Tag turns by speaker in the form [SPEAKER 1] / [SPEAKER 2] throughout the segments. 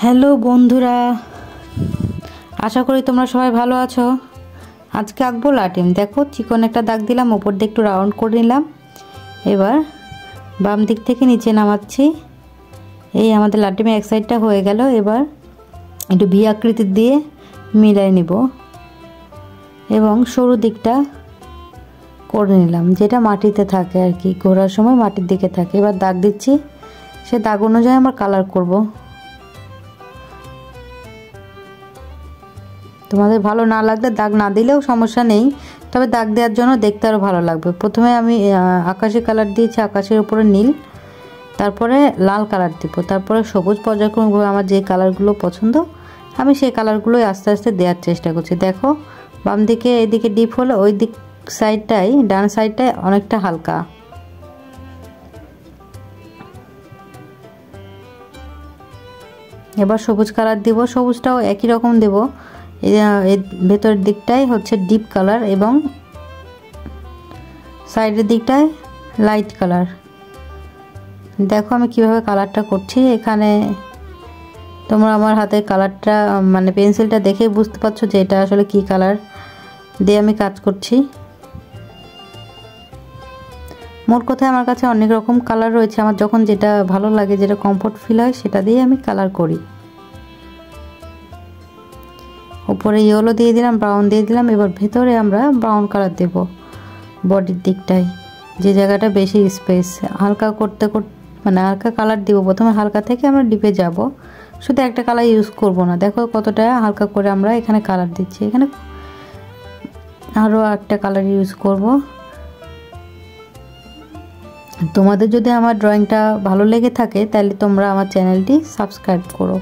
[SPEAKER 1] Hello বন্ধুরা, আশা করি তোমরা সবাই ভালো আছো। আজকে আঁকবো লাটিম। দেখো, চিকন একটা দাগ দিলাম, উপর দিয়ে একটু রাউন্ড করে নিলাম। এবার বাম দিক থেকে নিচে নামাচ্ছি। এই আমাদের লাটিমের এক সাইডটা হয়ে গেল। এবার একটু ভি আকৃতি দিয়ে মিলাই নিব এবং সরু দিকটা করে নিলাম, যেটা মাটিতে থাকে আর কি, ঘোরার সময় মাটির দিকে থাকে। এবার দাগ দিচ্ছি, সে দাগ অনুযায়ী আমরা কালার করব। তোমাদের ভালো না লাগলে দাগ না দিলেও সমস্যা নেই, তবে দাগ দেওয়ার জন্য দেখতে আরও ভালো লাগবে। প্রথমে আমি আকাশি কালার দিয়েছি, আকাশের উপরে নীল, তারপরে লাল কালার দিব, তারপরে সবুজ। পর্যায়ক্রমিকভাবে আমার যে কালারগুলো পছন্দ আমি সেই কালারগুলোই আস্তে আস্তে দেওয়ার চেষ্টা করছি। দেখো, বাম দিকে এদিকে ডিপ হলে ওই দিক সাইডটাই, ডান সাইডটায় অনেকটা হালকা। এবার সবুজ কালার দিব, সবুজটাও একই রকম দেব। ভেতরের দিকটাই হচ্ছে ডিপ কালার এবং সাইডের দিকটায় লাইট কালার। দেখো আমি কিভাবে কালারটা করছি। এখানে তোমরা আমার হাতের কালারটা মানে পেন্সিলটা দেখে বুঝতে পারছো যে এটা আসলে কি কালার দিয়ে আমি কাজ করছি। মোট কথায় আমার কাছে অনেক রকম কালার রয়েছে, আমার যখন যেটা ভালো লাগে, যেটা কমফোর্ট ফিল হয়, সেটা দিয়ে আমি কালার করি। উপরে ইয়েলো দিয়ে দিলাম, ব্রাউন দিয়ে দিলাম। এবার ভেতরে আমরা ব্রাউন কালার দেব বডির দিকটায়, যে জায়গাটা বেশি স্পেস। হালকা করতে করতে মানে হালকা কালার দিব। প্রথমে হালকা থেকে আমরা ডিপে যাব, শুধু একটা কালার ইউজ করব না। দেখো কতটা হালকা করে আমরা এখানে কালার দিচ্ছি। এখানে আরও একটা কালার ইউজ করব। তোমাদের যদি আমার ড্রয়িংটা ভালো লেগে থাকে তাহলে তোমরা আমার চ্যানেলটি সাবস্ক্রাইব করো।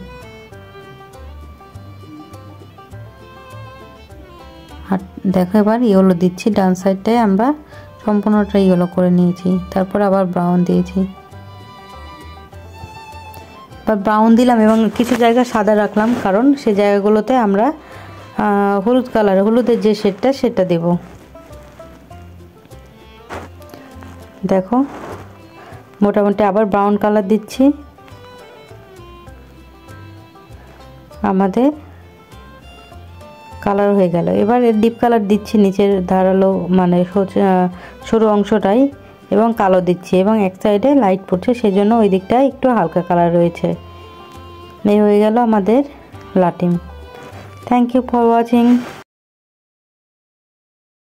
[SPEAKER 1] আর দেখো এবার ইয়েলো দিচ্ছি, ডান সাইডটায় আমরা সম্পূর্ণটা ইয়েলো করে নিয়েছি, তারপর আবার ব্রাউন দিয়েছি। বা ব্রাউন দিলাম এবং কিছু জায়গা সাদা রাখলাম, কারণ সেই জায়গাগুলোতে আমরা হলুদ কালার, হলুদের যে শেডটা সেটা দেব। দেখো মোটামুটি আবার ব্রাউন কালার দিচ্ছি। আমাদের কালার হয়ে গেল। এবার ডিপ কালার দিচ্ছি নিচের ধারালো মানে সরু অংশটাই, এবং কালো দিচ্ছি, এবং এক সাইডে লাইট পড়ছে, সেজন্য ওই দিকটায় একটু হালকা কালার রয়েছে। এই হয়ে গেল আমাদের লাটিম। Thank you for watching.